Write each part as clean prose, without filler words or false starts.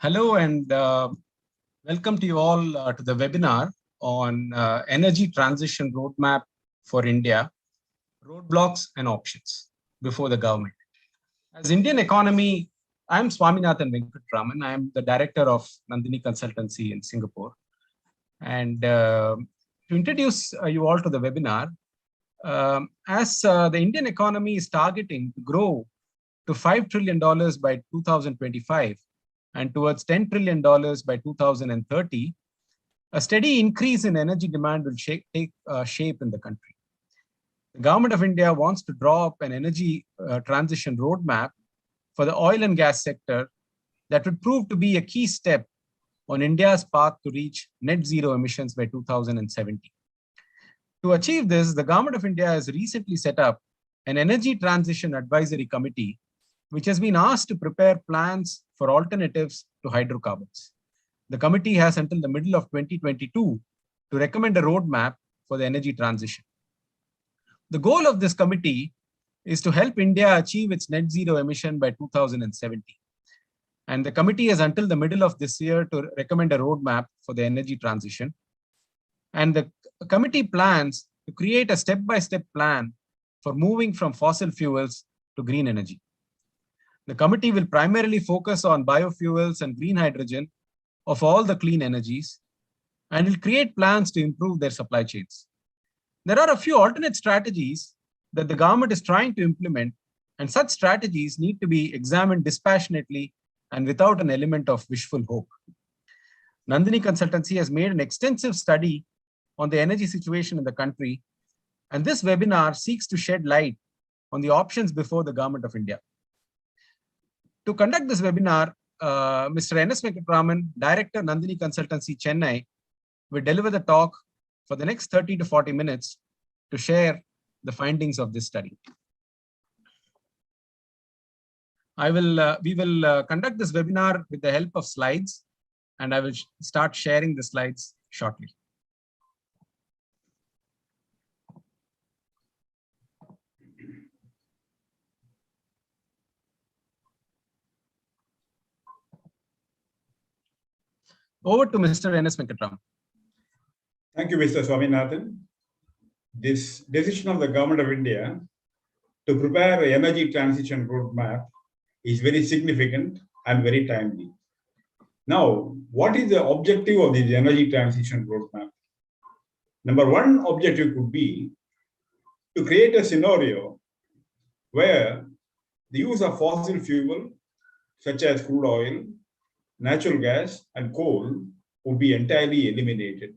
Hello and welcome to you all to the webinar on Energy Transition Roadmap for India, Roadblocks and Options before the government. As Indian economy, I'm Swaminathan Venkatraman. I'm the director of Nandini Consultancy in Singapore. And to introduce you all to the webinar, as the Indian economy is targeting to grow to $5 trillion by 2025, and towards $10 trillion by 2030, a steady increase in energy demand will take shape in the country. The Government of India wants to draw up an energy transition roadmap for the oil and gas sector that would prove to be a key step on India's path to reach net zero emissions by 2070. To achieve this, the Government of India has recently set up an Energy Transition Advisory Committee, which has been asked to prepare plans for alternatives to hydrocarbons. The committee has until the middle of 2022 to recommend a roadmap for the energy transition. The goal of this committee is to help India achieve its net zero emission by 2070. And the committee has until the middle of this year to recommend a roadmap for the energy transition. And the committee plans to create a step-by-step plan for moving from fossil fuels to green energy. The committee will primarily focus on biofuels and green hydrogen of all the clean energies and will create plans to improve their supply chains. There are a few alternate strategies that the government is trying to implement, and such strategies need to be examined dispassionately and without an element of wishful hope. Nandini Consultancy has made an extensive study on the energy situation in the country, and this webinar seeks to shed light on the options before the Government of India. To conduct this webinar, Mr. N.S. Venkatraman, Director, Nandini Consultancy, Chennai, will deliver the talk for the next 30 to 40 minutes to share the findings of this study. We will conduct this webinar with the help of slides, and I will start sharing the slides shortly. Over to Mr. N.S. Venkatraman. Thank you, Mr. Swaminathan. This decision of the Government of India to prepare an energy transition roadmap is very significant and very timely. Now, what is the objective of this energy transition roadmap? Number one objective could be to create a scenario where the use of fossil fuel, such as crude oil, natural gas, and coal would be entirely eliminated.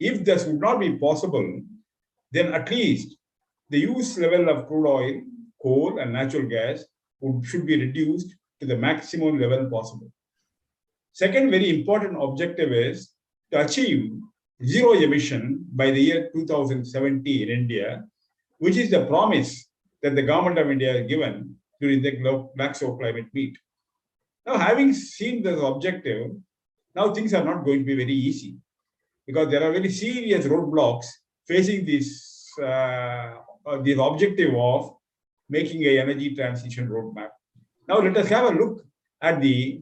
If this would not be possible, then at least the use level of crude oil, coal, and natural gas should be reduced to the maximum level possible. Second very important objective is to achieve zero emission by the year 2070 in India, which is the promise that the Government of India has given during the Glasgow climate meet. Now, having seen this objective, now things are not going to be very easy because there are very serious roadblocks facing this objective of making an energy transition roadmap. Now, let us have a look at the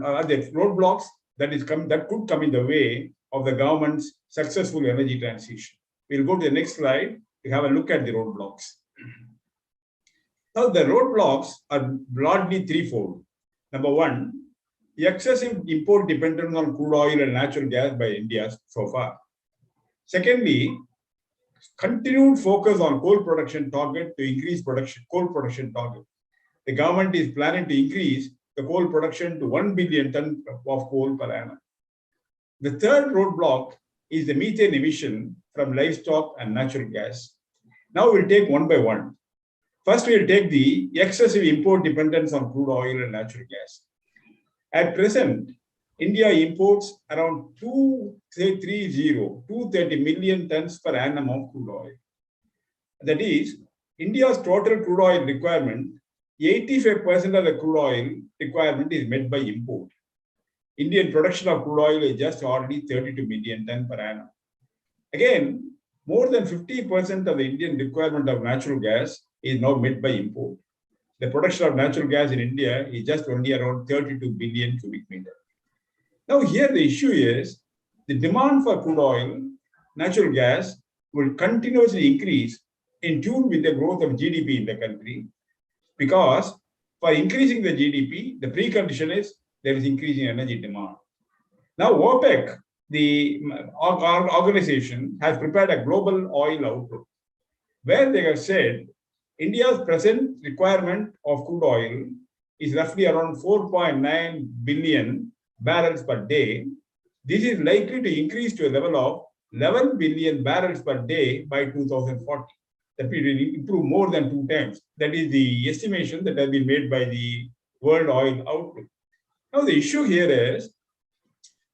roadblocks that could come in the way of the government's successful energy transition. We'll go to the next slide to have a look at the roadblocks. Now, the roadblocks are broadly threefold. Number one, the excessive import dependence on crude oil and natural gas by India so far. Secondly, continued focus on coal production target to increase coal production target. The government is planning to increase the coal production to 1 billion tons of coal per annum. The third roadblock is the methane emission from livestock and natural gas. Now we'll take one by one. First, we'll take the excessive import dependence on crude oil and natural gas. At present, India imports around 230 million tons per annum of crude oil. That is, India's total crude oil requirement, 85% of the crude oil requirement is met by import. Indian production of crude oil is just already 32 million tons per annum. Again, more than 50% of the Indian requirement of natural gas is now met by import. the production of natural gas in India is just only around 32 billion cubic meter. Now here the issue is the demand for crude oil, natural gas will continuously increase in tune with the growth of GDP in the country, because for increasing the GDP, the precondition is there is increasing energy demand. Now OPEC, the organization, has prepared a global oil outlook where they have said India's present requirement of crude oil is roughly around 4.9 billion barrels per day. This is likely to increase to a level of 11 billion barrels per day by 2040. That will improve more than 2 times. That is the estimation that has been made by the World Oil Outlook. Now the issue here is,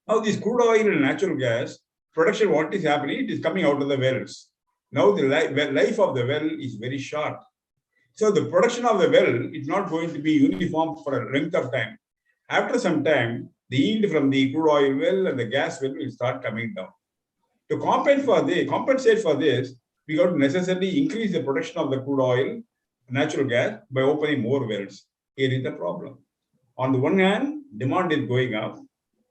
now this crude oil and natural gas production, what is happening? It is coming out of the wells. Now the life of the well is very short. So the production of the well is not going to be uniform for a length of time. After some time, the yield from the crude oil well and the gas well will start coming down. To compensate for this, we got to necessarily increase the production of the crude oil, natural gas by opening more wells. Here is the problem. On the one hand, demand is going up.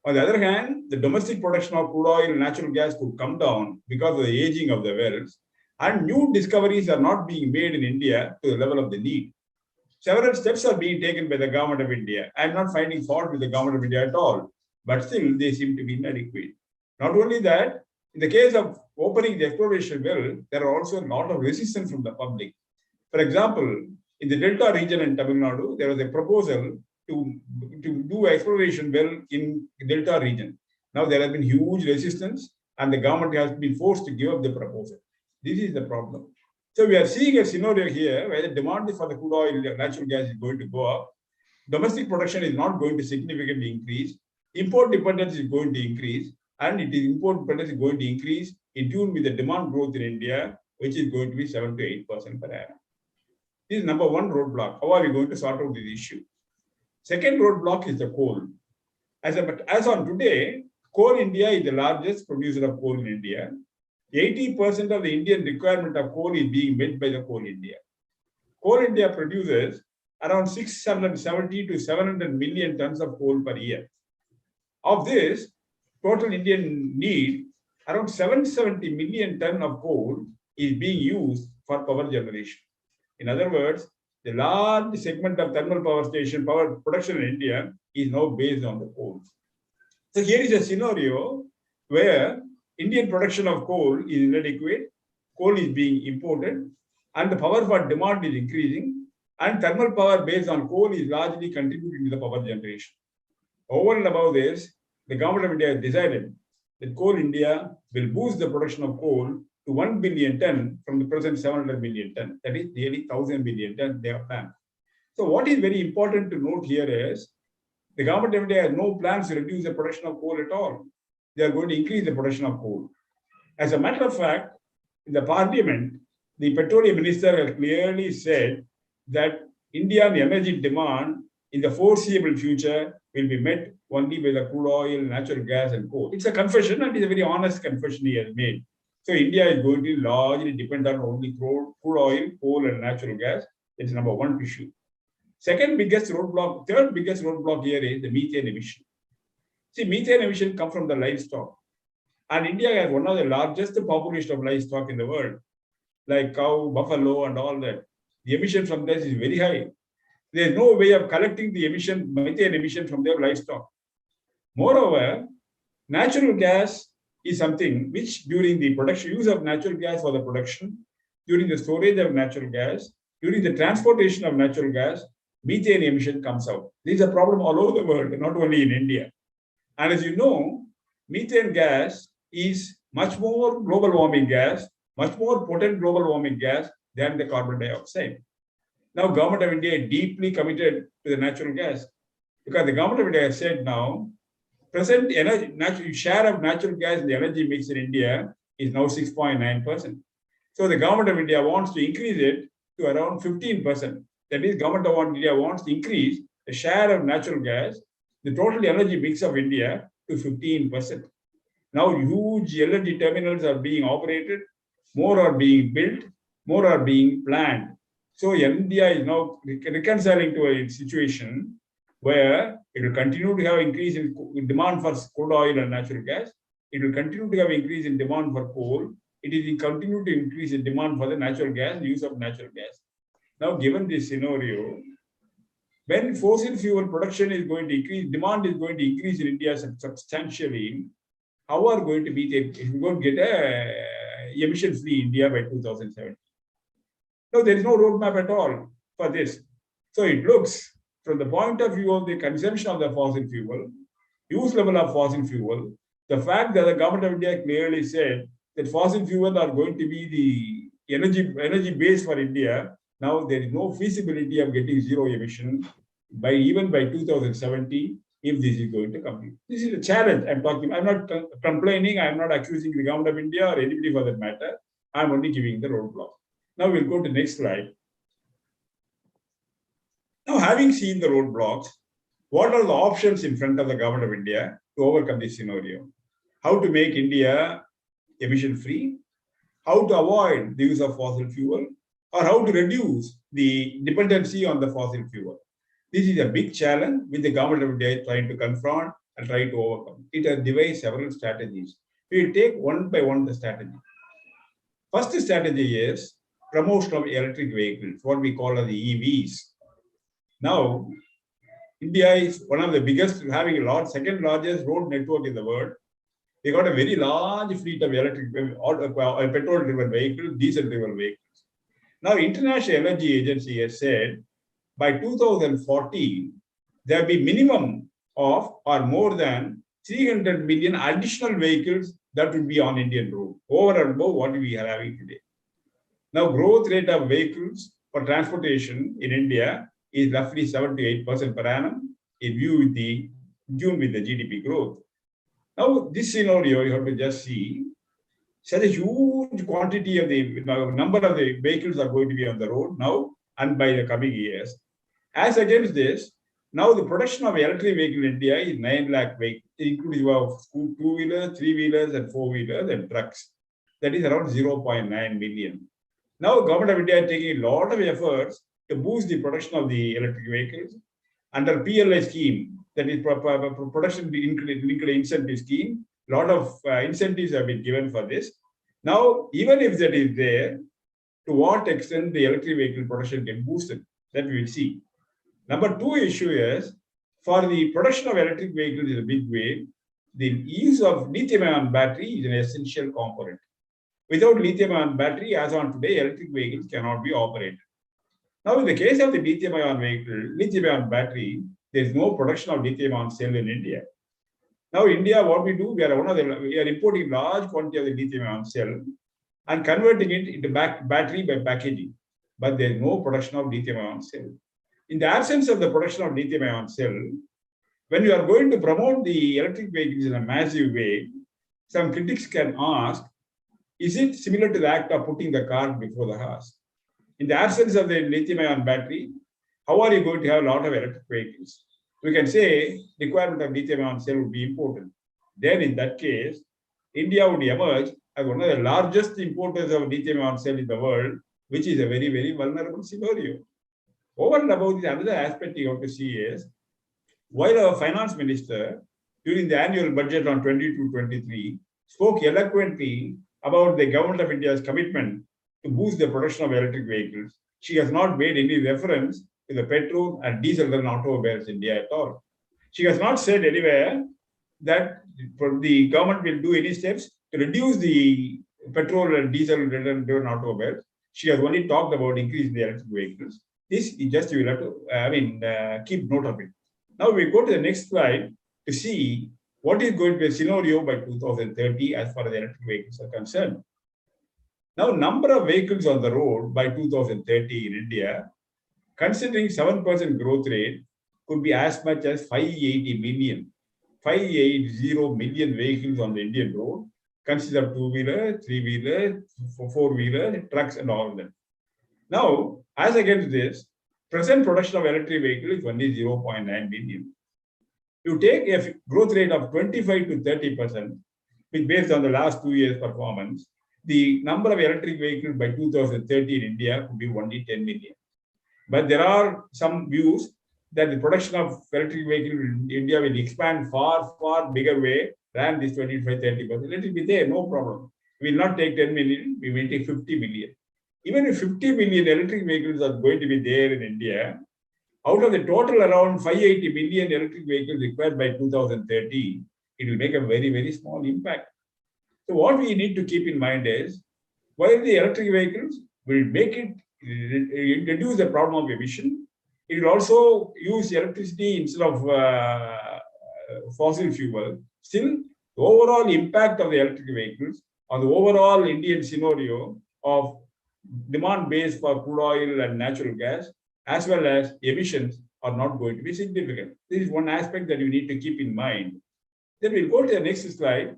On the other hand, the domestic production of crude oil and natural gas could come down because of the aging of the wells, and new discoveries are not being made in India to the level of the need. Several steps are being taken by the government of India. I am not finding fault with the government of India at all, but still they seem to be inadequate. Not only that, in the case of opening the exploration well, there are also a lot of resistance from the public. For example, in the Delta region in Tamil Nadu, there was a proposal to do exploration well in the Delta region. Now there has been huge resistance and the government has been forced to give up the proposal. This is the problem. So we are seeing a scenario here where the demand for the crude oil and natural gas is going to go up. Domestic production is not going to significantly increase. Import dependence is going to increase, and import dependence is going to increase in tune with the demand growth in India, which is going to be 7 to 8% per annum. This is number one roadblock. How are we going to sort out this issue? Second roadblock is the coal. As on today, Coal India is the largest producer of coal in India. 80% of the Indian requirement of coal is being met by the Coal India. Coal India produces around 670 to 700 million tons of coal per year. Of this, total Indian need, around 770 million tons of coal is being used for power generation. In other words, the large segment of thermal power station power production in India is now based on the coal. So here is a scenario where Indian production of coal is inadequate, coal is being imported, and the power for demand is increasing, and thermal power based on coal is largely contributing to the power generation. Over and above this, the government of India has decided that Coal India will boost the production of coal to 1 billion ton from the present 700 million ton. That is nearly 1,000 billion ton they have planned. So what is very important to note here is the government of India has no plans to reduce the production of coal at all. They are going to increase the production of coal. As a matter of fact, in the parliament, the petroleum minister has clearly said that Indian energy demand in the foreseeable future will be met only by the crude oil, natural gas, and coal. It's a confession, and it's a very honest confession he has made. So India is going to largely depend on only crude oil, coal, and natural gas. It's number one issue. Third biggest roadblock here is the methane emission. See, methane emission comes from the livestock. And India has one of the largest population of livestock in the world, like cow, buffalo, and all that. The emission from this is very high. There is no way of collecting the methane emission from their livestock. Moreover, natural gas is something which during the use of natural gas for the production, during the storage of natural gas, during the transportation of natural gas, methane emission comes out. This is a problem all over the world, not only in India. And as you know, methane gas is much more global warming gas, much more potent global warming gas than the carbon dioxide. Now, government of India is deeply committed to the natural gas because the government of India has said now, present share of natural gas in the energy mix in India is now 6.9%. So the government of India wants to increase it to around 15%. That is, government of India wants to increase the share of natural gas, the total energy mix of India, to 15%. Now, huge LNG terminals are being operated, more are being built, more are being planned. So India is now reconciling to a situation where it will continue to have increase in demand for crude oil and natural gas. It will continue to have increase in demand for coal. It will continue to increase in demand for the natural gas, use of natural gas. Now, given this scenario, when fossil fuel production is going to increase, demand is going to increase in India substantially, how are going to be going to get a emission-free India by 2070? No, there is no roadmap at all for this. So it looks, from the point of view of the consumption of the fossil fuel, use level of fossil fuel, the fact that the government of India clearly said that fossil fuel are going to be the energy base for India. Now there is no feasibility of getting zero emission even by 2070 if this is going to complete. This is a challenge I'm talking. I'm not complaining. I'm not accusing the government of India or anybody for that matter. I'm only giving the roadblock. Now we'll go to the next slide. Now, having seen the roadblocks, what are the options in front of the government of India to overcome this scenario? How to make India emission-free? How to avoid the use of fossil fuel? Or how to reduce the dependency on the fossil fuel? This is a big challenge which the government of India is trying to confront and try to overcome. It has devised several strategies. We will take one by one the strategy. First strategy is promotion of electric vehicles, what we call as the EVs. Now, India is one of the biggest, having a second largest road network in the world. They got a very large fleet of electric, petrol-driven vehicles, diesel-driven vehicles. Now, International Energy Agency has said by 2040, there will be minimum of or more than 300 million additional vehicles that will be on Indian road, over and above what we are having today. Now, growth rate of vehicles for transportation in India is roughly 7 to 8% per annum in view with the GDP growth. Now, this scenario, you have to just see, such a huge quantity of the number of the vehicles are going to be on the road now and by the coming years. As against this, now the production of electric vehicle in India is 9 lakh vehicles, including of two-wheelers, three-wheelers, and four-wheelers and trucks. That is around 0.9 million. Now, the government of India is taking a lot of efforts to boost the production of the electric vehicles under PLI scheme, that is production linked incentive scheme. A lot of incentives have been given for this. Now, even if that is there, to what extent the electric vehicle production can boost it, that we will see. Number two issue is, for the production of electric vehicles in a big way, the use of lithium-ion battery is an essential component. Without lithium-ion battery, as on today, electric vehicles cannot be operated. Now, in the case of the lithium-ion vehicle, lithium-ion battery, there is no production of lithium-ion cell in India. Now, India, what we do, we are importing large quantity of the lithium-ion cell and converting it into battery by packaging. But there is no production of lithium-ion cell. In the absence of the production of lithium-ion cell, when you are going to promote the electric vehicles in a massive way, some critics can ask, is it similar to the act of putting the cart before the horse? In the absence of the lithium-ion battery, how are you going to have a lot of electric vehicles? We can say requirement of lithium-ion cell would be important. Then in that case, India would emerge as one of the largest importers of lithium-ion cell in the world, which is a very, very vulnerable scenario. Over and above this, another aspect you have to see is, while our finance minister, during the annual budget on 22-23, spoke eloquently about the government of India's commitment to boost the production of electric vehicles, she has not made any reference to the petrol and diesel-run automobiles in India at all. She has not said anywhere that the government will do any steps to reduce the petrol and diesel-driven automobiles. She has only talked about increasing the electric vehicles. This is just, you will have to, keep note of it. Now we go to the next slide to see what is going to be a scenario by 2030 as far as electric vehicles are concerned. Now, number of vehicles on the road by 2030 in India, considering 7% growth rate, could be as much as 580 million. 580 million vehicles on the Indian road, consist of two-wheeler, three-wheeler, four-wheeler, trucks, and all of them. Now, as against this, present production of electric vehicles is only 0.9 million. You take a growth rate of 25 to 30%, which based on the last 2 years' performance, the number of electric vehicles by 2030 in India could be only 10 million. But there are some views that the production of electric vehicles in India will expand far bigger way than this 25-30%. Let it be there, no problem. We will not take 10 million, we will take 50 million. Even if 50 million electric vehicles are going to be there in India, out of the total around 580 million electric vehicles required by 2030, it will make a very small impact. So what we need to keep in mind is, while the electric vehicles will make it reduce the problem of emission, it will also use electricity instead of fossil fuel. Still, the overall impact of the electric vehicles on the overall Indian scenario of demand base for crude oil and natural gas, as well as emissions, are not going to be significant. This is one aspect that you need to keep in mind. Then we'll go to the next slide,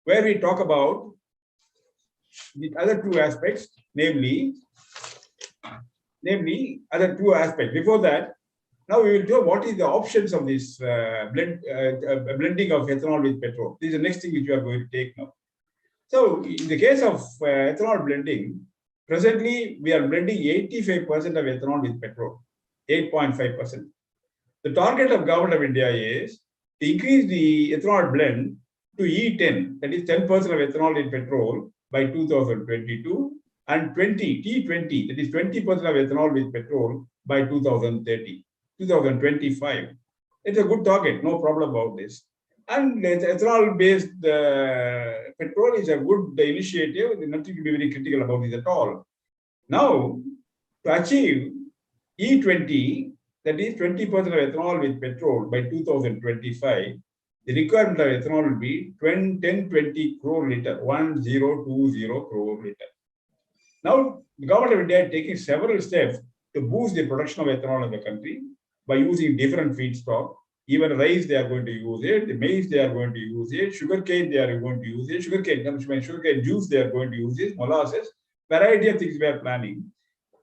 where we talk about the other two aspects, namely other two aspects. Before that, now we will do what is the options of this blending of ethanol with petrol. This is the next thing which we are going to take now. So in the case of ethanol blending, presently we are blending 85% of ethanol with petrol, 8.5%. The target of Government of India is to increase the ethanol blend to E10, that is 10% of ethanol in petrol by 2022, and T20, that is 20% of ethanol with petrol by 2025. It's a good target, no problem about this. And ethanol-based petrol is a good initiative. There's nothing to be very critical about it at all. Now, to achieve E20, that is 20% of ethanol with petrol by 2025, the requirement of ethanol will be 1020 crore liter, 1020 crore liter. Now, the Government of India is taking several steps to boost the production of ethanol in the country by using different feedstock. Even rice, they are going to use it. The maize, they are going to use it. Sugarcane, they are going to use it. Sugarcane juice, they are going to use it. Molasses, variety of things we are planning.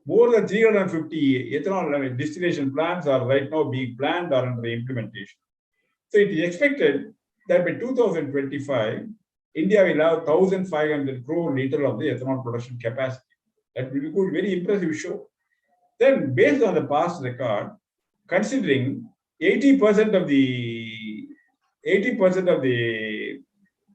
More than 350 ethanol distillation plants are right now being planned or under implementation. So it is expected that by 2025, India will have 1,500 crore liter of the ethanol production capacity. That will be good, very impressive show. Then, based on the past record, considering 80% of the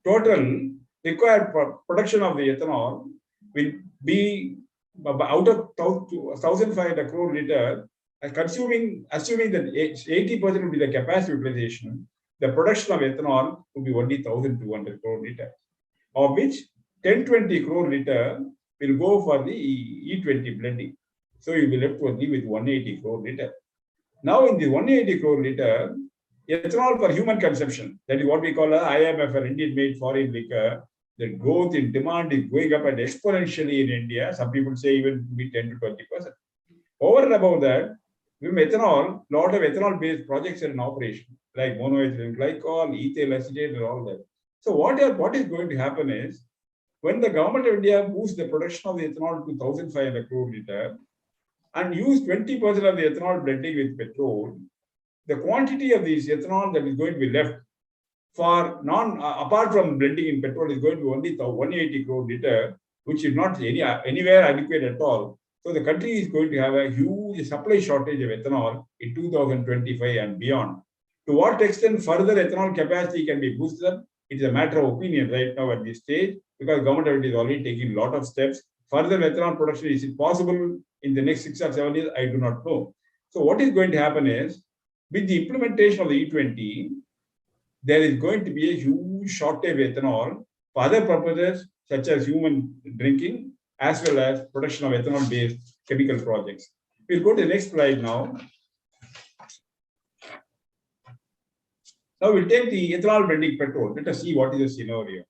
total required production of the ethanol will be out of 1,500 crore liter, assuming that 80% will be the capacity utilization, the production of ethanol will be only 1,200 crore liter, of which 1020 crore liter will go for the E20 blending. So you will be left only with 180 crore liter. Now in the 180 crore liter, ethanol for human consumption, that is what we call IMF, or Indian-made foreign liquor, the growth in demand is going up and exponentially in India. Some people say even to be 10 to 20%. Over and above that, ethanol, a lot of ethanol-based projects are in operation, like monoethylene glycol, ethyl acetate, and all that. So what is going to happen is, when the Government of India boosts the production of the ethanol to 1,500 crore liter and use 20% of the ethanol blending with petrol, the quantity of this ethanol that is going to be left for apart from blending in petrol is going to be only 180 crore liter, which is not anywhere adequate at all. So the country is going to have a huge supply shortage of ethanol in 2025 and beyond. To what extent further ethanol capacity can be boosted up, it is a matter of opinion right now at this stage, because Government of India is already taking a lot of steps. Further ethanol production, is it possible in the next 6 or 7 years? I do not know. So what is going to happen is, with the implementation of the E20, there is going to be a huge shortage of ethanol for other purposes, such as human drinking, as well as production of ethanol-based chemical projects. We'll go to the next slide now. Now we'll take the ethanol blending petrol. Let us see what is the scenario.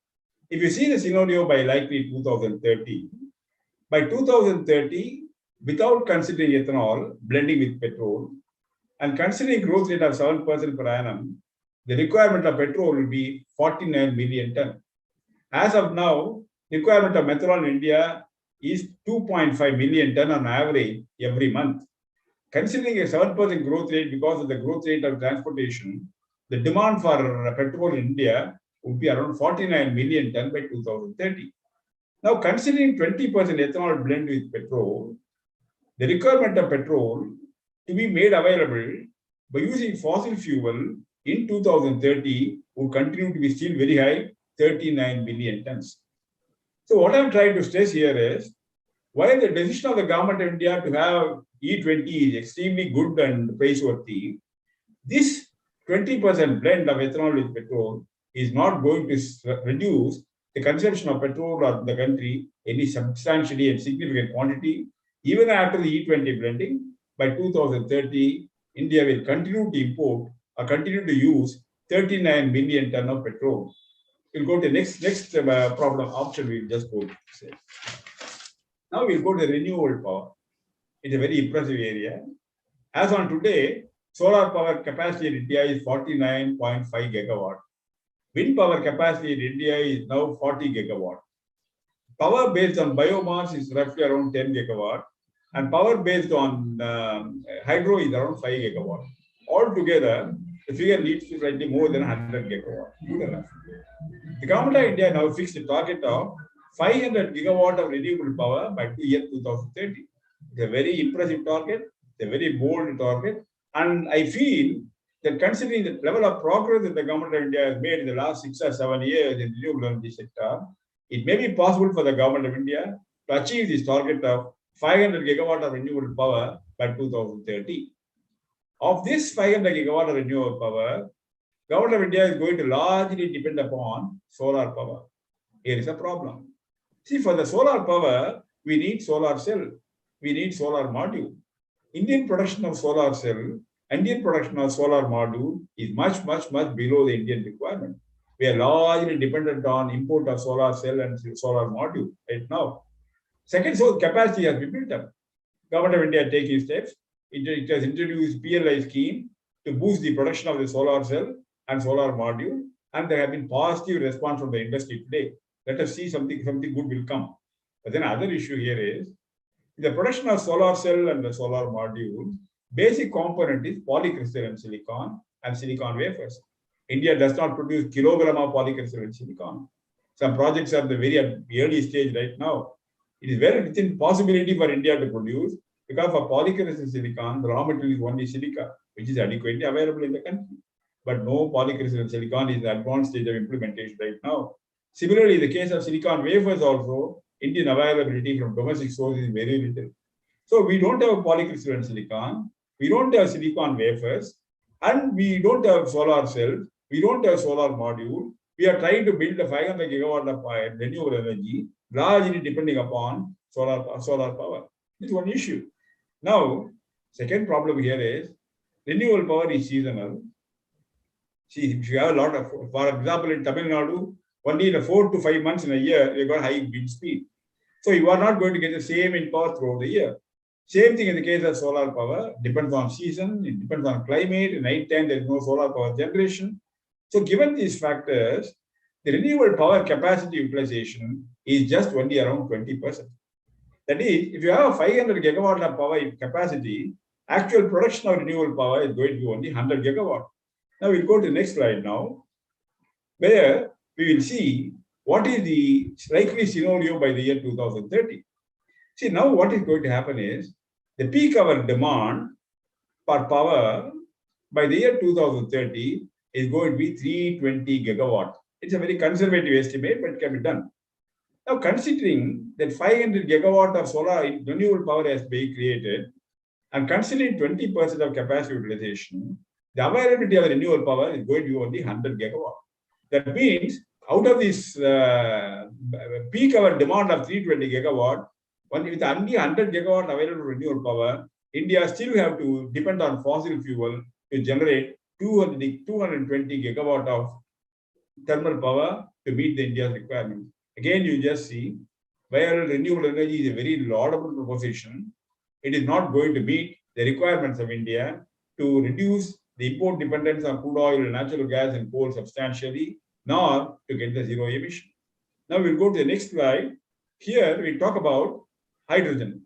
If you see the scenario by likely 2030, by 2030, without considering ethanol blending with petrol, and considering growth rate of 7% per annum, the requirement of petrol will be 49 million ton. As of now, requirement of methanol in India is 2.5 million ton on average every month. Considering a 7% growth rate because of the growth rate of transportation, the demand for petrol in India would be around 49 million ton by 2030. Now, considering 20% ethanol blend with petrol, the requirement of petrol to be made available by using fossil fuel in 2030 would continue to be still very high, 39 billion tons. So what I'm trying to stress here is, while the decision of the government of India to have E20 is extremely good and praiseworthy, this 20% blend of ethanol with petrol is not going to reduce the consumption of petrol of the country any substantially and significant quantity. Even after the E20 blending, by 2030, India will continue to import or continue to use 39 million ton of petrol. We'll go to the next problem option. We'll just go to say. Now we'll go to renewable power. It's a very impressive area. As on today, solar power capacity in India is 49.5 gigawatt. Wind power capacity in India is now 40 gigawatt. Power based on biomass is roughly around 10 gigawatt. And power based on hydro is around 5 gigawatt. Altogether, the figure needs to be slightly more than 100 gigawatt. Good enough. The government of India now fixed a target of 500 gigawatt of renewable power by the year 2030. It's a very impressive target. It's a very bold target. And I feel that considering the level of progress that the government of India has made in the last 6 or 7 years in the renewable energy sector, it may be possible for the government of India to achieve this target of 500 gigawatt of renewable power by 2030. Of this 500 gigawatt of renewable power, government of India is going to largely depend upon solar power. Here is a problem. See, for the solar power, we need solar cell. We need solar module. Indian production of solar cell, Indian production of solar module is much below the Indian requirement. We are largely dependent on import of solar cell and solar module right now. Second, so capacity has been built up. Government of India taking steps. It has introduced PLI scheme to boost the production of the solar cell and solar module, and there have been positive response from the industry today. Let us see something good will come. But then another issue here is the production of solar cell and the solar module. Basic component is polycrystalline silicon and silicon wafers. India does not produce kilogram of polycrystalline silicon. Some projects are at the very early stage right now. It is very within possibility for India to produce, because for polycrystalline silicon, the raw material is only silica, which is adequately available in the country. But no polycrystalline silicon is in the advanced stage of implementation right now. Similarly, in the case of silicon wafers also, Indian availability from domestic sources is very little. So we don't have polycrystalline silicon, we don't have silicon wafers, and we don't have solar cells, we don't have solar module. We are trying to build a 500 gigawatt of renewable energy, largely depending upon solar power. This is one issue. Now, second problem here is renewable power is seasonal. See, if you have a lot of, for example, in Tamil Nadu, only in 4 to 5 months in a year, you got high wind speed. So you are not going to get the same in power throughout the year. Same thing in the case of solar power, depends on season, it depends on climate. In night time, there is no solar power generation. So given these factors, the renewable power capacity utilization is just only around 20%. That is, if you have a 500 gigawatt of power capacity, actual production of renewable power is going to be only 100 gigawatt. Now we'll go to the next slide now, where we will see what is the likely scenario by the year 2030. See, now what is going to happen is the peak hour demand for power by the year 2030 is going to be 320 gigawatt. It's a very conservative estimate, but it can be done. Now, considering that 500 gigawatt of solar renewable power has been created, and considering 20% of capacity utilization, the availability of renewable power is going to be only 100 gigawatt. That means out of this peak hour demand of 320 gigawatt, with only 100 gigawatt available renewable power, India still have to depend on fossil fuel to generate 220 gigawatt of thermal power to meet the India's requirements. Again, you just see, while renewable energy is a very laudable proposition, it is not going to meet the requirements of India to reduce the import dependence on crude oil, natural gas, and coal substantially, nor to get the zero emission. Now we'll go to the next slide. Here we talk about hydrogen.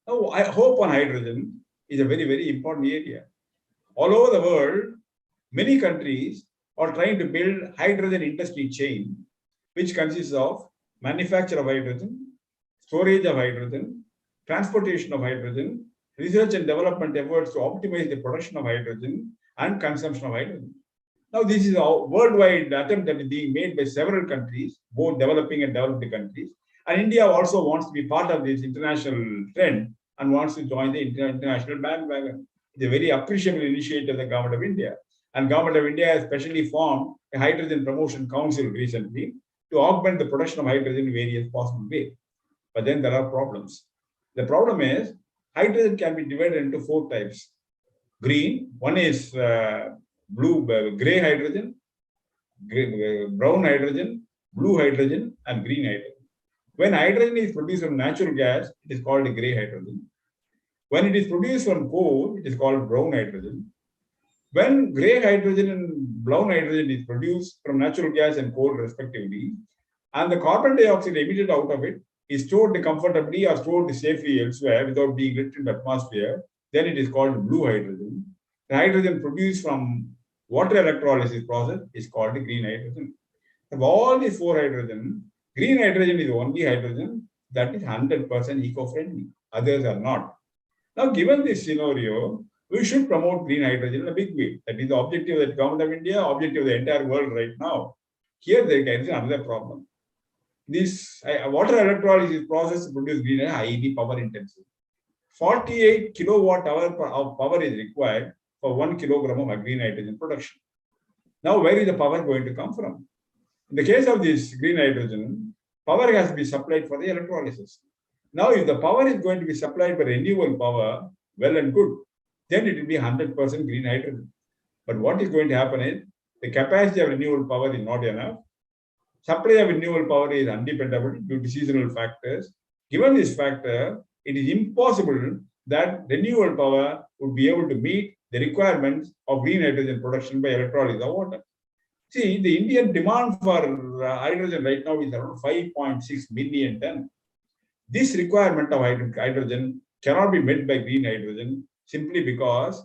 Now, hope on hydrogen is a very important area. All over the world, many countries are trying to build hydrogen industry chain, which consists of manufacture of hydrogen, storage of hydrogen, transportation of hydrogen, research and development efforts to optimize the production of hydrogen and consumption of hydrogen. Now, this is a worldwide attempt that is being made by several countries, both developing and developed countries. And India also wants to be part of this international trend and wants to join the international bandwagon. It's a very appreciable initiative of the government of India. And government of India has specially formed a hydrogen promotion council recently to augment the production of hydrogen in various possible ways. But then there are problems. The problem is hydrogen can be divided into 4 types. Green, one is gray hydrogen, brown hydrogen, blue hydrogen, and green hydrogen. When hydrogen is produced from natural gas, it is called gray hydrogen. When it is produced from coal, it is called brown hydrogen. When gray hydrogen and brown hydrogen is produced from natural gas and coal respectively, and the carbon dioxide emitted out of it is stored comfortably or stored safely elsewhere without being let in the atmosphere, then it is called blue hydrogen. The hydrogen produced from water electrolysis process is called green hydrogen. Of all these 4 hydrogen, green hydrogen is the only hydrogen that is 100% eco-friendly. Others are not. Now, given this scenario, we should promote green hydrogen in a big way. That is the objective of the government of India, objective of the entire world right now. Here, there is another problem. This water electrolysis process to produce green is highly power intensive. 48 kilowatt hour of power is required for 1 kilogram of green hydrogen production. Now, where is the power going to come from? In the case of this green hydrogen, power has to be supplied for the electrolysis. Now, if the power is going to be supplied by renewable power, well and good, then it will be 100% green hydrogen. But what is going to happen is the capacity of renewable power is not enough. Supply of renewable power is undependable due to seasonal factors. Given this factor, it is impossible that renewable power would be able to meet the requirements of green hydrogen production by electrolysis of water. See, the Indian demand for hydrogen right now is around 5.6 million tons. This requirement of hydrogen cannot be met by green hydrogen simply because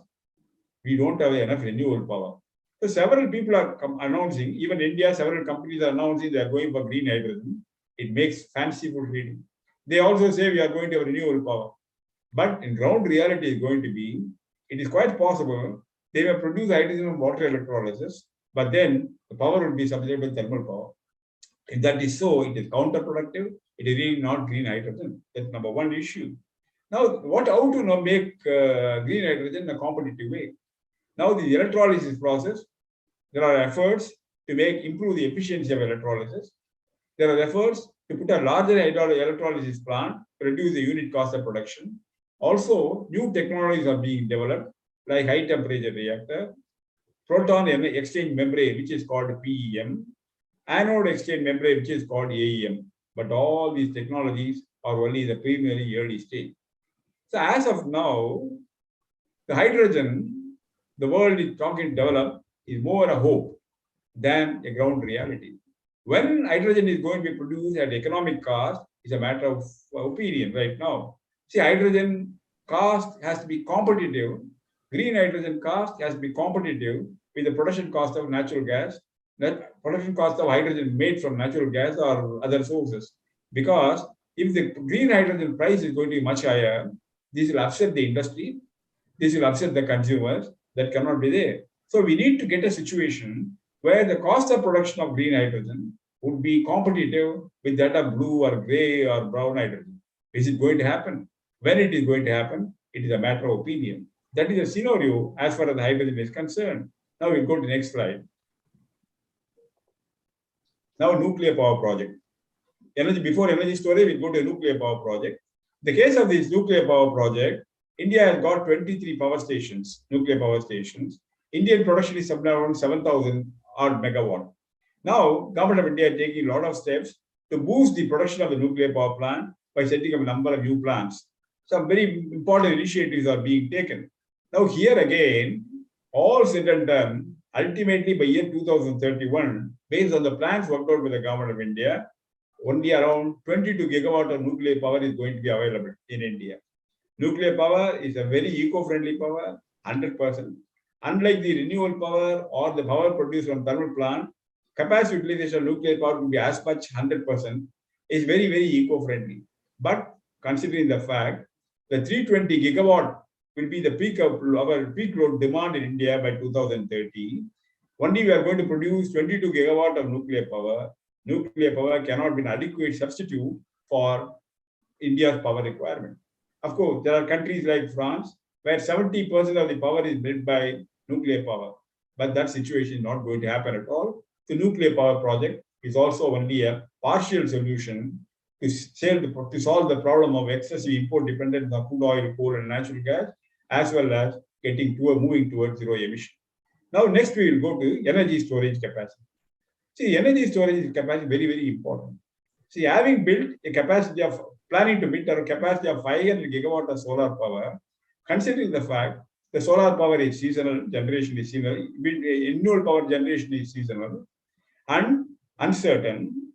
we don't have enough renewable power. So several people are announcing, even India, several companies are announcing they are going for green hydrogen. It makes fanciful reading. They also say we are going to have renewable power. But in ground reality is going to be, it is quite possible they may produce hydrogen from water electrolysis, but then the power will be supplied by thermal power. If that is so, it is counterproductive. It is really not green hydrogen. That's number one issue. Now, how to make green hydrogen in a competitive way? Now, the electrolysis process, there are efforts to improve the efficiency of electrolysis. There are efforts to put a larger electrolysis plant to reduce the unit cost of production. Also, new technologies are being developed, like high temperature reactor, proton exchange membrane, which is called PEM, anode exchange membrane, which is called AEM. But all these technologies are only in the preliminary early stage. So as of now, the hydrogen the world is talking to develop is more a hope than a ground reality. When hydrogen is going to be produced at economic cost is a matter of opinion right now. See, hydrogen cost has to be competitive. Green hydrogen cost has to be competitive with the production cost of natural gas, that production cost of hydrogen made from natural gas or other sources. Because if the green hydrogen price is going to be much higher, this will upset the industry, this will upset the consumers, that cannot be there. So we need to get a situation where the cost of production of green hydrogen would be competitive with that of blue or gray or brown hydrogen. Is it going to happen? When it is going to happen, it is a matter of opinion. That is a scenario as far as the hydrogen is concerned. Now we'll go to the next slide. Now, nuclear power project. Before energy storage, we'll go to a nuclear power project. In the case of this nuclear power project, India has got 23 power stations, nuclear power stations. Indian production is somewhere around 7,000 odd megawatt. Now, government of India is taking a lot of steps to boost the production of the nuclear power plant by setting up a number of new plants. Some very important initiatives are being taken. Now, here again, all said and done, ultimately by year 2031, based on the plans worked out by the government of India, only around 22 gigawatt of nuclear power is going to be available in India. Nuclear power is a very eco-friendly power, 100%. Unlike the renewable power or the power produced from thermal plant, capacity utilization of nuclear power will be as much 100%. is very, very eco-friendly. But considering the fact that 320 gigawatt will be the peak of our peak load demand in India by 2030, only we are going to produce 22 gigawatt of nuclear power. Nuclear power cannot be an adequate substitute for India's power requirement. Of course, there are countries like France where 70% of the power is made by nuclear power. But that situation is not going to happen at all. The nuclear power project is also only a partial solution to solve the problem of excessive import dependence on crude oil, coal, and natural gas, as well as moving towards zero emission. Now, next we will go to energy storage capacity. See, energy storage capacity is very, very important. See, having built a capacity of planning to build a capacity of 500 gigawatt of solar power, considering the fact the solar power is seasonal, generation is seasonal, renewable power generation is seasonal and uncertain,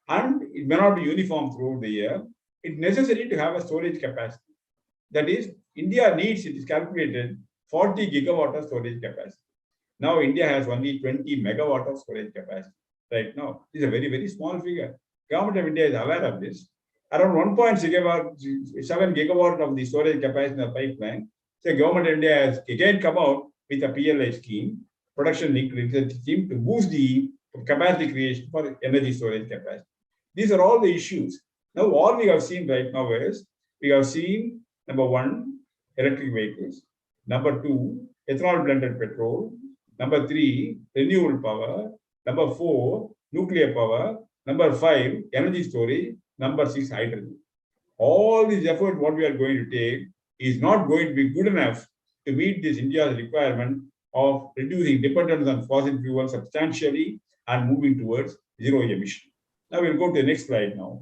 and it may not be uniform throughout the year, it's necessary to have a storage capacity. That is, India needs, it is calculated, 40 gigawatt of storage capacity. Now, India has only 20 megawatt of storage capacity right now. This is a very, very small figure. Government of India is aware of this. Around 1.7 gigawatt of the storage capacity in the pipeline. So, Government of India has again come out with a PLI scheme, production linked scheme, to boost the capacity creation for energy storage capacity. These are all the issues. Now, all we have seen right now is, we have seen, number one, electric vehicles. Number two, ethanol blended petrol. Number three, renewable power. Number four, nuclear power. Number five, energy storage. Number six, hydrogen. All these efforts, what we are going to take, is not going to be good enough to meet this India's requirement of reducing dependence on fossil fuels substantially and moving towards zero emission. Now we'll go to the next slide now.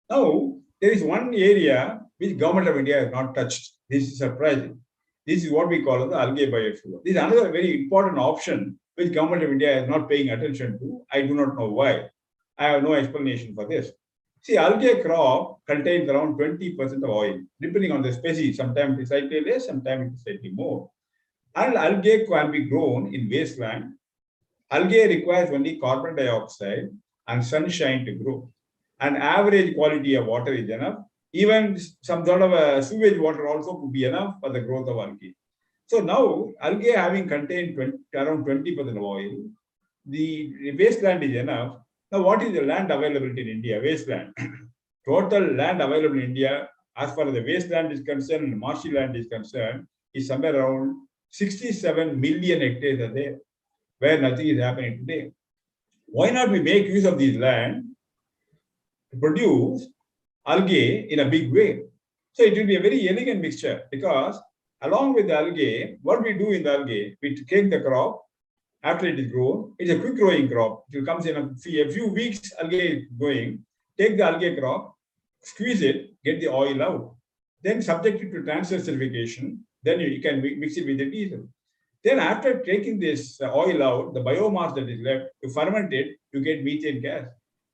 Now, there is one area which Government of India has not touched. This is surprising. This is what we call the algae biofuel. This is another very important option which Government of India is not paying attention to. I do not know why. I have no explanation for this. See, algae crop contains around 20% of oil, depending on the species. Sometimes it is slightly less, sometimes it is slightly more. And algae can be grown in wasteland. Algae requires only carbon dioxide and sunshine to grow. And average quality of water is enough. Even some sort of a sewage water also could be enough for the growth of algae. So now, algae having contained around 20% of oil, the wasteland is enough. Now, what is the land availability in India? Wasteland. Total land available in India, as far as the wasteland is concerned and marshy land is concerned, is somewhere around 67 million hectares are there, where nothing is happening today. Why not we make use of this land to produce algae in a big way? So it will be a very elegant mixture, because along with the algae, what we do in the algae, we take the crop. After it is grown, it's a quick growing crop. It comes in a few weeks, algae is going. Take the algae crop, squeeze it, get the oil out. Then subject it to transfer esterification. Then you can mix it with the diesel. Then after taking this oil out, the biomass that is left, to ferment it, you get methane gas.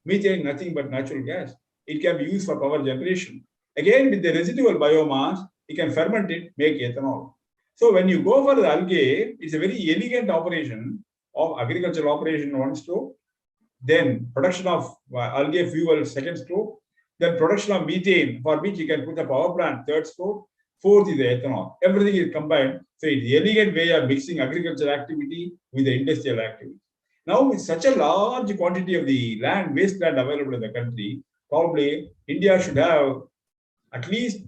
Methane, nothing but natural gas. It can be used for power generation. Again, with the residual biomass, you can ferment it, make ethanol. So when you go for the algae, it's a very elegant operation of agricultural operation, one stroke, then production of algae fuel, second stroke, then production of methane, for which you can put a power plant, third stroke, fourth is the ethanol. Everything is combined. So it's an elegant way of mixing agricultural activity with the industrial activity. Now, with such a large quantity of the land, wasteland available in the country, probably India should have at least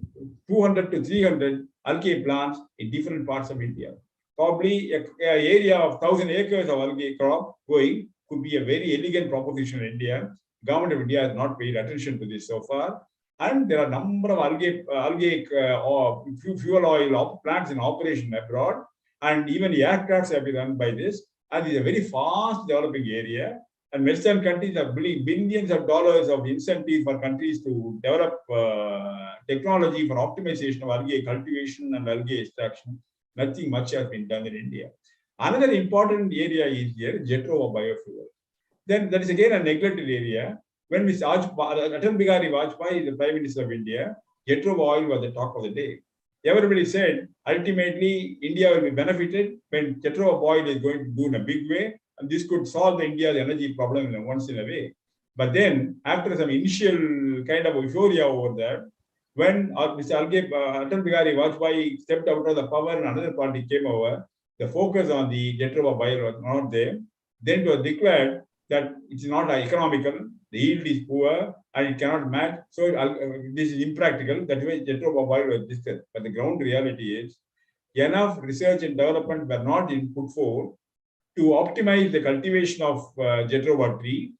200 to 300 algae plants in different parts of India. Probably an area of 1,000 acres of algae crop going could be a very elegant proposition in India. Government of India has not paid attention to this so far. And there are a number of algae fuel oil plants in operation abroad. And even aircrafts have been run by this. And it's a very fast developing area. And Western countries are building billions of dollars of incentives for countries to develop technology for optimization of algae cultivation and algae extraction. Nothing much has been done in India. Another important area is here, Petrol biofuel. Then that is again a neglected area. When Atal Bihari Vajpayee, the Prime Minister of India, Petrol oil was the talk of the day. Everybody said, ultimately, India will be benefited when Petrol oil is going to do in a big way. And this could solve India's energy problem once in a way. But then, after some initial kind of euphoria over there, when Mr. Algae, Atal Bihari Vajpayee stepped out of the power and another party came over, the focus on the Petrol was not there. Then it was declared that it's not economical, the yield is poor, and it cannot match. So this is impractical. That's why Petrol was discussed. But the ground reality is, enough research and development were not put forward to optimize the cultivation of Jetroba tree,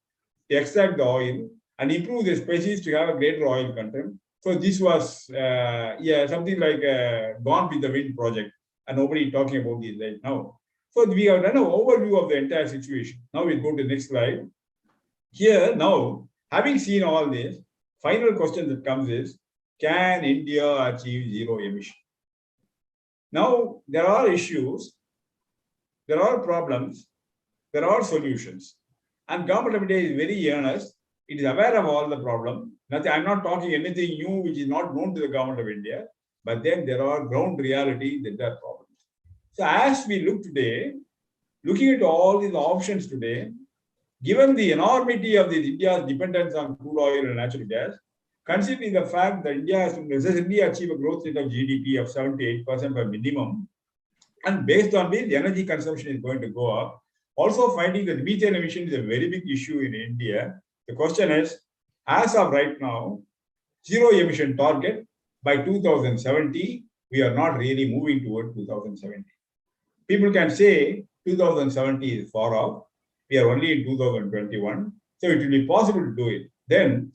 to extract the oil, and improve the species to have a greater oil content. So this was something like a Gone with the Wind project, and nobody talking about this right now. So we have done an overview of the entire situation. Now we go to the next slide. Here now, having seen all this, final question that comes is, can India achieve zero emission? Now there are issues, there are problems, there are solutions, and government of India is very earnest. It is aware of all the problems. I'm not talking anything new which is not known to the government of India, but then there are ground realities that there are problems. So as we look today, looking at all these options today, given the enormity of India's dependence on crude oil and natural gas, considering the fact that India has to necessarily achieve a growth rate of GDP of 78% per minimum, and based on this, the energy consumption is going to go up. Also finding that methane emission is a very big issue in India. The question is, as of right now, zero emission target by 2070, we are not really moving toward 2070. People can say 2070 is far off. We are only in 2021. So it will be possible to do it. Then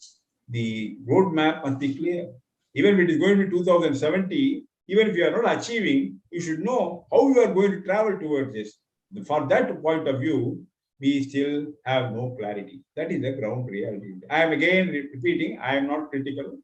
the roadmap must be clear. Even if it is going to be 2070, even if you are not achieving, you should know how you are going to travel towards this. For that point of view, we still have no clarity. That is the ground reality. I am again repeating, I am not critical.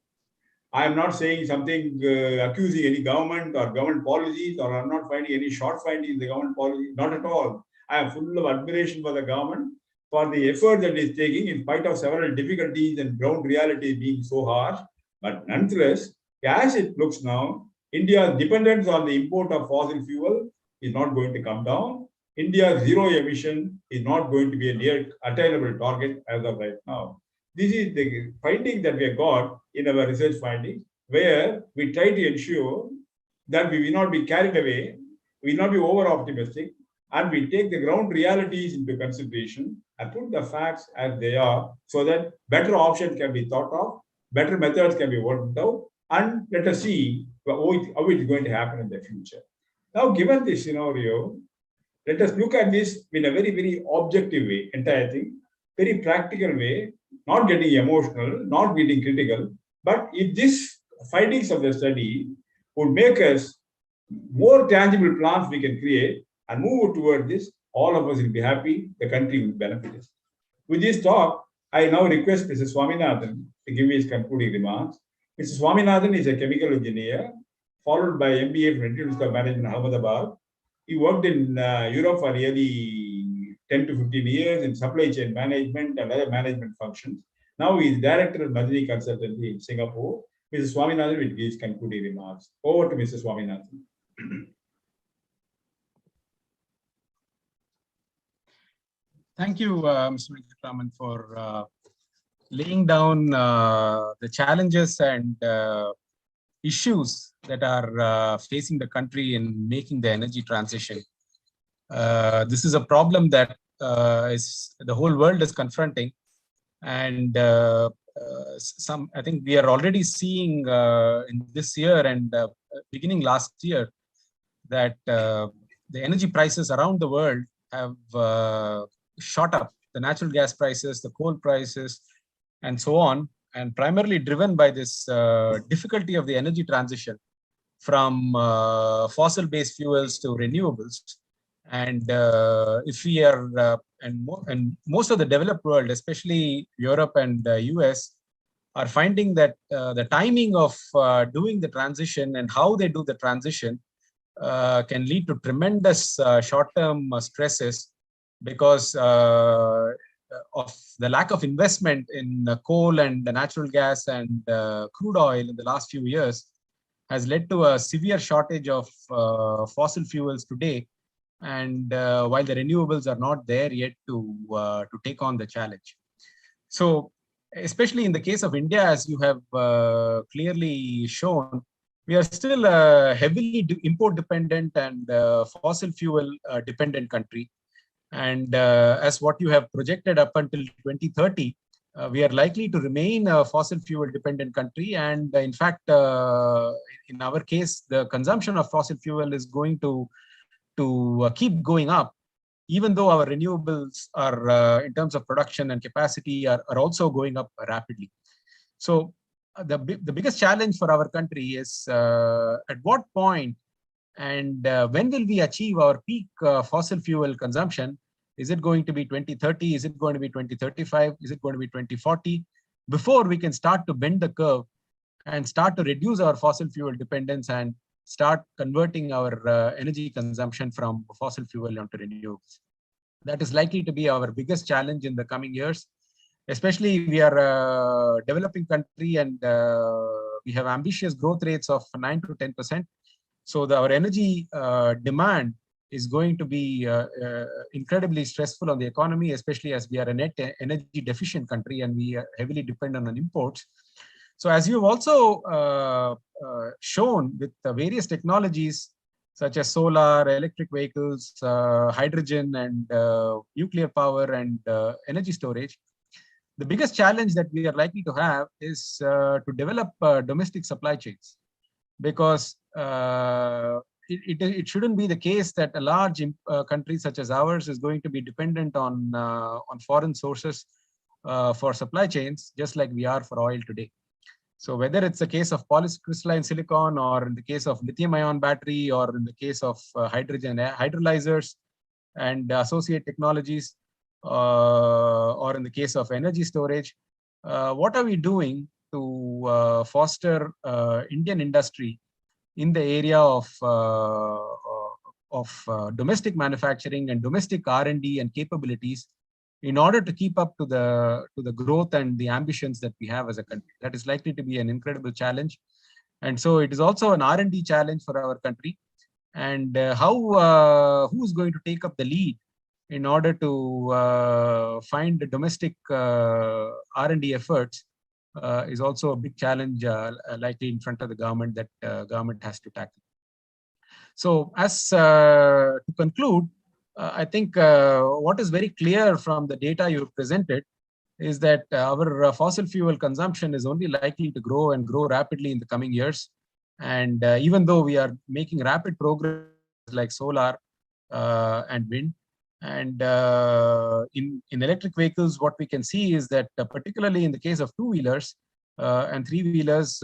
I am not saying something accusing any government or government policies, or I'm not finding any short findings in the government policy. Not at all. I am full of admiration for the government for the effort that it is taking in spite of several difficulties and ground reality being so harsh. But nonetheless, as it looks now, India's dependence on the import of fossil fuel is not going to come down. India's zero emission is not going to be a near attainable target as of right now. This is the finding that we have got in our research findings, where we try to ensure that we will not be carried away, we will not be over optimistic, and we take the ground realities into consideration and put the facts as they are, so that better options can be thought of, better methods can be worked out, and let us see how it is going to happen in the future. Now, given this scenario, let us look at this in a very, very objective way, entire thing, very practical way, not getting emotional, not getting critical. But if these findings of the study would make us more tangible plans we can create and move toward this, all of us will be happy, the country will benefit. With this talk, I now request Mr. Swaminathan to give his concluding remarks. Mr. Swaminathan is a chemical engineer, followed by MBA from Institute of Management, Ahmedabad. He worked in Europe for nearly 10 to 15 years in supply chain management and other management functions. Now he is director of Madani Consultancy in Singapore. Mr. Swaminathan will give his concluding remarks. Over to Mr. Swaminathan. Thank you, Mr. Venkatraman, for laying down the challenges and issues that are facing the country in making the energy transition. This is a problem that the whole world is confronting, and I think we are already seeing in this year and beginning last year that the energy prices around the world have shot up. The natural gas prices, the coal prices, and so on, and primarily driven by this difficulty of the energy transition from fossil-based fuels to renewables. And if we are, and most of the developed world, especially Europe and the US, are finding that the timing of doing the transition and how they do the transition can lead to tremendous short-term stresses, because of the lack of investment in coal and the natural gas and crude oil in the last few years has led to a severe shortage of fossil fuels today. And while the renewables are not there yet to take on the challenge. So especially in the case of India, as you have clearly shown, we are still a heavily import dependent and fossil fuel dependent country. And as what you have projected up until 2030, we are likely to remain a fossil fuel dependent country. And in fact, in our case, the consumption of fossil fuel is going to keep going up, even though our renewables are, in terms of production and capacity, are also going up rapidly. So the biggest challenge for our country is at what point and when will we achieve our peak fossil fuel consumption? Is it going to be 2030? Is it going to be 2035? Is it going to be 2040? Before we can start to bend the curve and start to reduce our fossil fuel dependence and start converting our energy consumption from fossil fuel onto renewables. That is likely to be our biggest challenge in the coming years. Especially, we are a developing country and we have ambitious growth rates of 9 to 10%. So our energy demand is going to be incredibly stressful on the economy, especially as we are a net energy deficient country and we are heavily dependent on imports. So as you've also shown with various technologies such as solar, electric vehicles, hydrogen and nuclear power and energy storage, the biggest challenge that we are likely to have is to develop domestic supply chains, because it shouldn't be the case that a large country such as ours is going to be dependent on foreign sources for supply chains, just like we are for oil today. So whether it's the case of polycrystalline silicon, or in the case of lithium-ion battery, or in the case of hydrogen hydrolyzers and associate technologies, or in the case of energy storage, what are we doing to foster Indian industry in the area of domestic manufacturing and domestic R&D and capabilities, in order to keep up to the growth and the ambitions that we have as a country? That is likely to be an incredible challenge. And so it is also an R&D challenge for our country. And who is going to take up the lead in order to find the domestic R&D efforts is also a big challenge likely in front of the government that government has to tackle. So as to conclude, I think what is very clear from the data you presented is that our fossil fuel consumption is only likely to grow and grow rapidly in the coming years. And even though we are making rapid progress like solar and wind, and in electric vehicles, what we can see is that particularly in the case of two-wheelers and three-wheelers,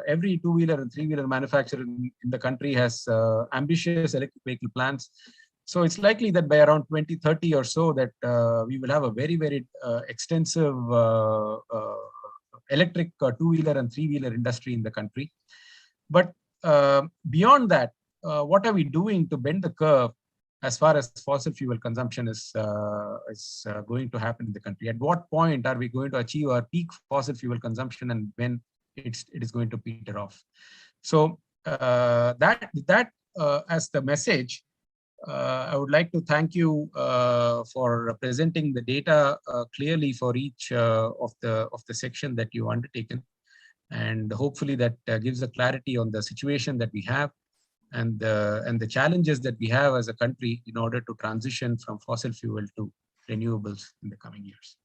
every two-wheeler and three-wheeler manufacturer in the country has ambitious electric vehicle plans. So it's likely that by around 2030 or so that we will have a very, very extensive electric two-wheeler and three-wheeler industry in the country. But beyond that, what are we doing to bend the curve as far as fossil fuel consumption is going to happen in the country? At what point are we going to achieve our peak fossil fuel consumption, and when it is going to peter off? So that as the message, I would like to thank you for presenting the data clearly for each of the section that you undertaken, and hopefully that gives a clarity on the situation that we have and the challenges that we have as a country in order to transition from fossil fuel to renewables in the coming years.